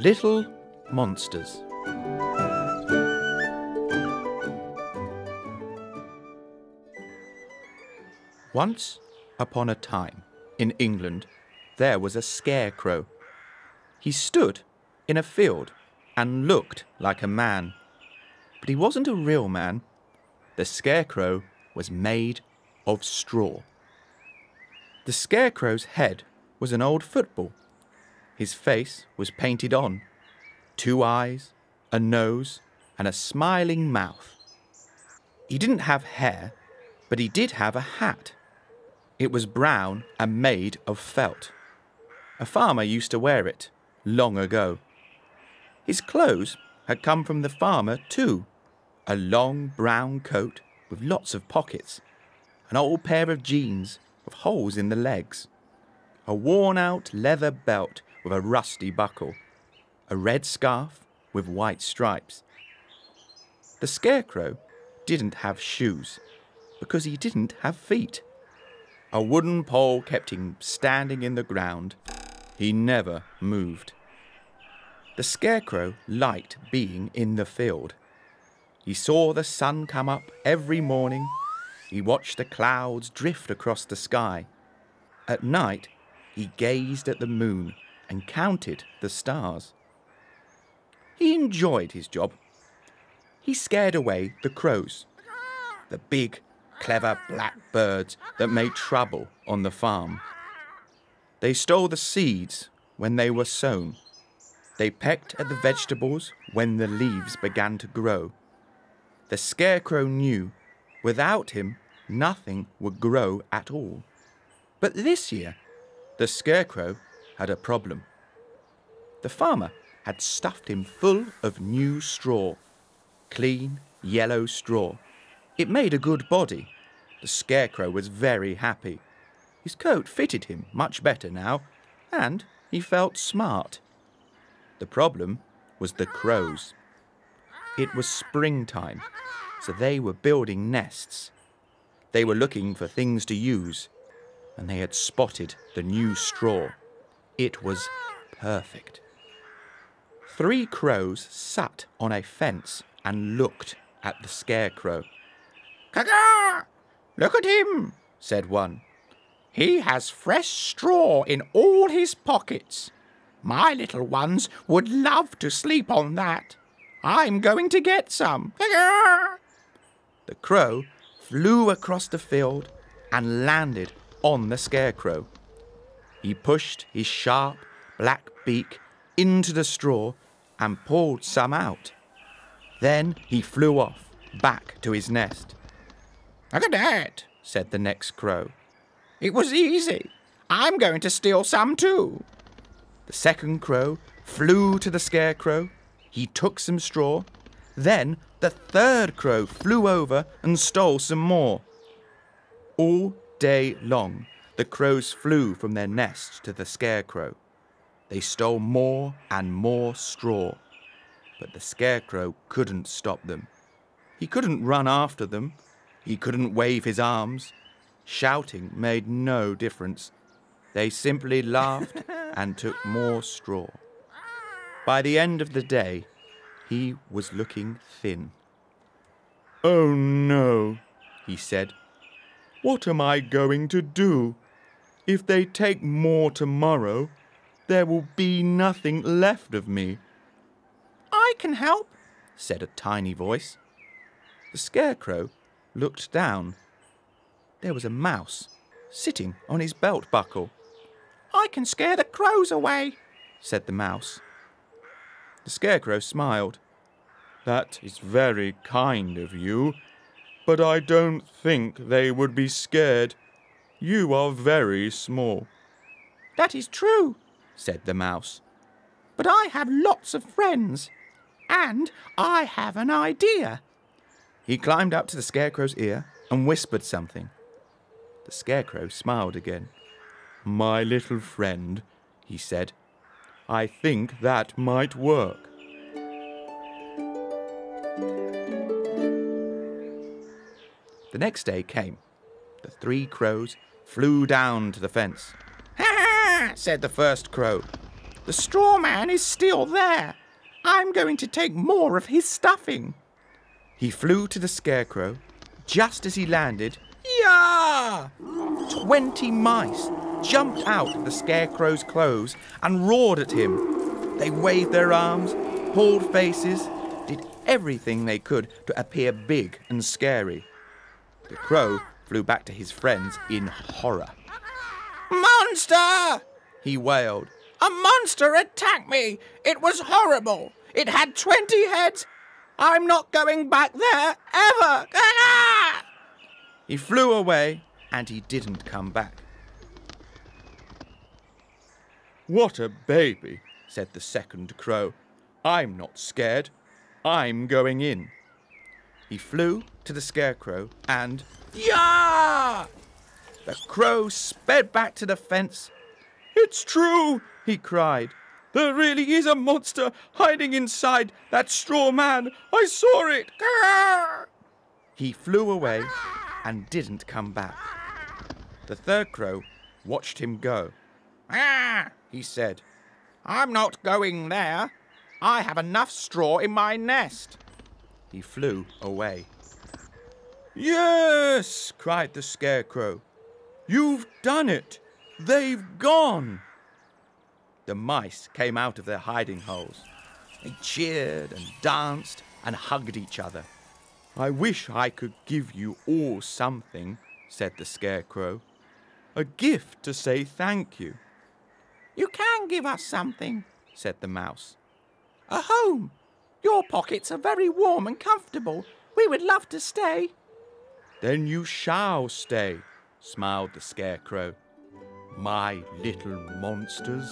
Little Monsters. Once upon a time, in England, there was a scarecrow. He stood in a field and looked like a man. But he wasn't a real man. The scarecrow was made of straw. The scarecrow's head was an old football. His face was painted on. 2 eyes, a nose, and a smiling mouth. He didn't have hair, but he did have a hat. It was brown and made of felt. A farmer used to wear it long ago. His clothes had come from the farmer too. A long brown coat with lots of pockets, an old pair of jeans with holes in the legs, a worn-out leather belt with a rusty buckle, a red scarf with white stripes. The scarecrow didn't have shoes because he didn't have feet. A wooden pole kept him standing in the ground. He never moved. The scarecrow liked being in the field. He saw the sun come up every morning. He watched the clouds drift across the sky. At night, he gazed at the moon and counted the stars. He enjoyed his job. He scared away the crows, the big, clever black birds that made trouble on the farm. They stole the seeds when they were sown. They pecked at the vegetables when the leaves began to grow. The scarecrow knew without him nothing would grow at all. But this year, the scarecrow had a problem. The farmer had stuffed him full of new straw, clean yellow straw. It made a good body. The scarecrow was very happy. His coat fitted him much better now, and he felt smart. The problem was the crows. It was springtime, so they were building nests. They were looking for things to use, and they had spotted the new straw. It was perfect. 3 crows sat on a fence and looked at the scarecrow. "Caw-caw! Look at him," said one. "He has fresh straw in all his pockets. My little ones would love to sleep on that. I'm going to get some." Caw-caw! The crow flew across the field and landed on the scarecrow. He pushed his sharp black beak into the straw and pulled some out. Then he flew off, back to his nest. "Look at that," said the next crow. "It was easy. I'm going to steal some too." The second crow flew to the scarecrow. He took some straw. Then the third crow flew over and stole some more. All day long, the crows flew from their nest to the scarecrow. They stole more and more straw, but the scarecrow couldn't stop them. He couldn't run after them. He couldn't wave his arms. Shouting made no difference. They simply laughed and took more straw. By the end of the day, he was looking thin. "Oh no," he said. "What am I going to do? If they take more tomorrow, there will be nothing left of me." "I can help," said a tiny voice. The scarecrow looked down. There was a mouse sitting on his belt buckle. "I can scare the crows away," said the mouse. The scarecrow smiled. "That is very kind of you, but I don't think they would be scared. You are very small." "That is true," said the mouse. "But I have lots of friends, and I have an idea." He climbed up to the scarecrow's ear and whispered something. The scarecrow smiled again. "My little friend," he said, "I think that might work." The next day came. The 3 crows flew down to the fence. "Ha ha!" said the first crow. The straw man is still there. I'm going to take more of his stuffing. He flew to the scarecrow. Just as he landed, yah! 20 mice jumped out of the scarecrow's clothes and roared at him. They waved their arms, pulled faces, did everything they could to appear big and scary. The crow flew back to his friends in horror. "Monster!" he wailed. "A monster attacked me! It was horrible! It had 20 heads! I'm not going back there, ever! Ah!" He flew away, and he didn't come back. "What a baby," said the second crow. "I'm not scared. I'm going in." He flew to the scarecrow and, yah! The crow sped back to the fence. "It's true," he cried. "There really is a monster hiding inside that straw man. I saw it." Grrr! He flew away and didn't come back. The third crow watched him go. "Ah," he said, "I'm not going there. I have enough straw in my nest." He flew away. "Yes," cried the scarecrow. "You've done it. They've gone." The mice came out of their hiding holes. They cheered and danced and hugged each other. "I wish I could give you all something," said the scarecrow. "A gift to say thank you." "You can give us something," said the mouse. "A home. Your pockets are very warm and comfortable. We would love to stay." "Then you shall stay," smiled the scarecrow. "My little monsters."